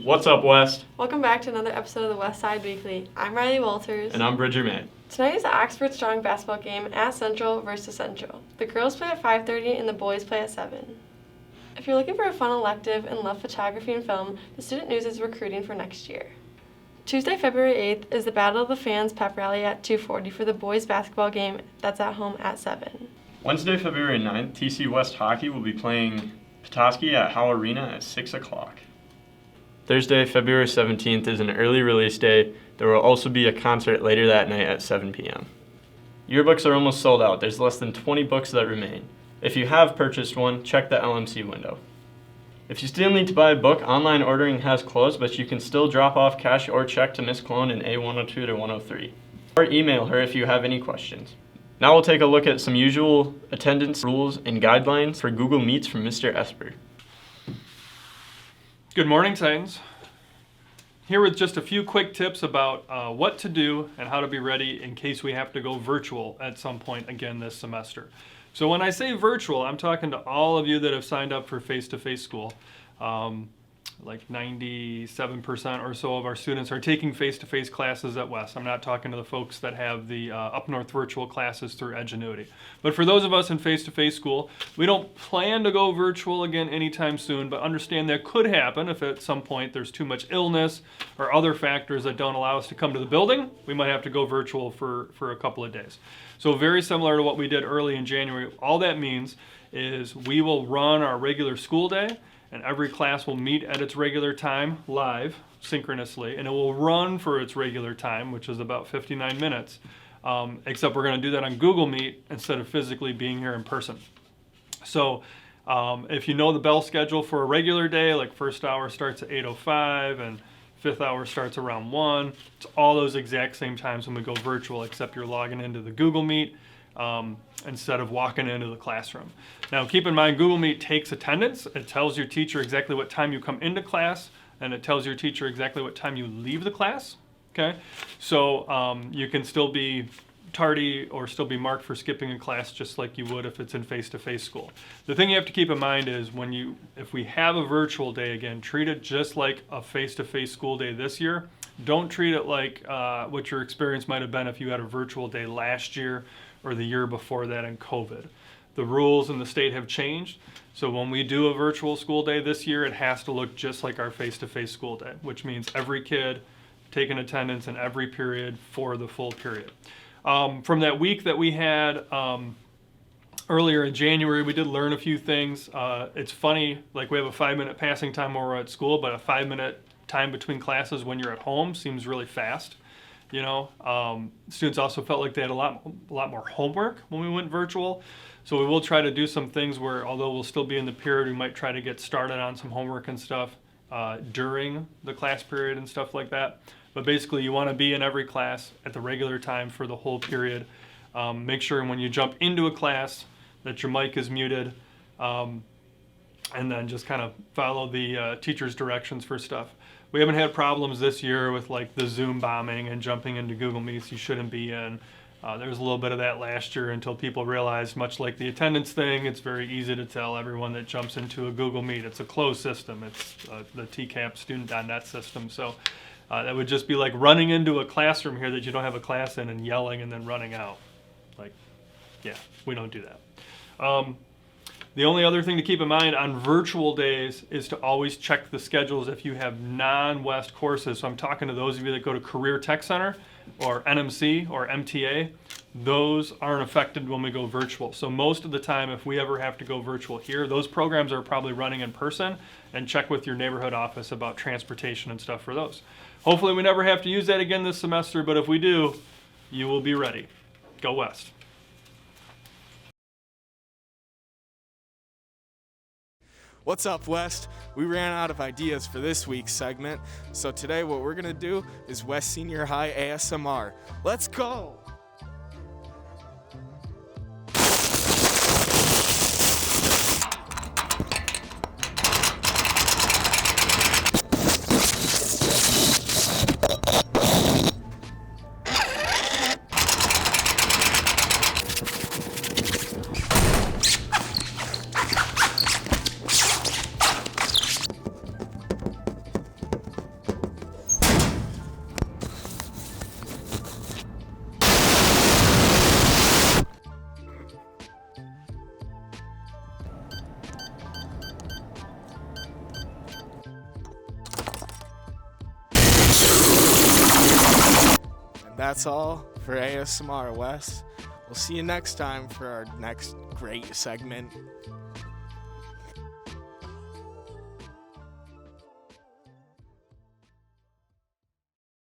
What's up, West? Welcome back to another episode of the West Side Weekly. I'm Riley Walters. And I'm Bridger May. Tonight is the Oxford Strong basketball game at Central versus Central. The girls play at 5:30 and the boys play at 7. If you're looking for a fun elective and love photography and film, the Student News is recruiting for next year. Tuesday, February 8th is the Battle of the Fans pep rally at 2:40 for the boys basketball game that's at home at 7. Wednesday, February 9th, TC West Hockey will be playing Petoskey at Howe Arena at 6 o'clock. Thursday, February 17th is an early release day. There will also be a concert later that night at 7 p.m. Yearbooks are almost sold out. There's less than 20 books that remain. If you have purchased one, check the LMC window. If you still need to buy a book, online ordering has closed, but you can still drop off cash or check to Miss Clone in A102 to 103. Or email her if you have any questions. Now we'll take a look at some usual attendance rules and guidelines for Google Meets from Mr. Esper. Good morning, Titans. Here with just a few quick tips about what to do and how to be ready in case we have to go virtual at some point again this semester. So when I say virtual, I'm talking to all of you that have signed up for face-to-face school. Like 97% or so of our students are taking face-to-face classes at West. I'm not talking to the folks that have the up north virtual classes through Edgenuity. But for those of us in face-to-face school, we don't plan to go virtual again anytime soon, but understand that could happen if at some point there's too much illness or other factors that don't allow us to come to the building. We might have to go virtual for a couple of days. So very similar to what we did early in January. All that means is we will run our regular school day, and every class will meet at its regular time live, synchronously, and it will run for its regular time, which is about 59 minutes, except we're going to do that on Google Meet instead of physically being here in person. So if you know the bell schedule for a regular day, like first hour starts at 8:05 and fifth hour starts around 1, it's all those exact same times when we go virtual, except you're logging into the Google Meet instead of walking into the classroom. Now keep in mind, Google Meet takes attendance. It tells your teacher exactly what time you come into class, and it tells your teacher exactly what time you leave the class. Okay, so you can still be tardy or still be marked for skipping a class just like you would if it's in face-to-face school. The thing you have to keep in mind is if we have a virtual day again, treat it just like a face-to-face school day this year. Don't treat it like what your experience might have been if you had a virtual day last year or the year before that in COVID. The rules in the state have changed, so when we do a virtual school day this year, it has to look just like our face-to-face school day, which means every kid taking attendance in every period for the full period. From that week that we had earlier in January, we did learn a few things. It's funny, like we have a 5-minute passing time when we're at school, but a 5-minute time between classes when you're at home seems really fast. You know, students also felt like they had a lot more homework when we went virtual. So we will try to do some things where, although we'll still be in the period, we might try to get started on some homework and stuff during the class period and stuff like that. But basically, you want to be in every class at the regular time for the whole period. Make sure when you jump into a class that your mic is muted, and then just kind of follow the teacher's directions for stuff. We haven't had problems this year with like the Zoom bombing and jumping into Google Meets you shouldn't be in. There was a little bit of that last year until people realized, much like the attendance thing, it's very easy to tell everyone that jumps into a Google Meet. It's a closed system. It's the TCAP student.net system. So that would just be like running into a classroom here that you don't have a class in and yelling and then running out. Like, yeah, we don't do that. The only other thing to keep in mind on virtual days is to always check the schedules if you have non-West courses. So I'm talking to those of you that go to Career Tech Center or NMC or MTA. Those aren't affected when we go virtual. So most of the time, if we ever have to go virtual here, those programs are probably running in person, and check with your neighborhood office about transportation and stuff for those. Hopefully we never have to use that again this semester, but if we do, you will be ready. Go West. What's up, West? We ran out of ideas for this week's segment, so today what we're gonna do is West Senior High ASMR. Let's go! that's all for ASMR, Wes. We'll see you next time for our next great segment.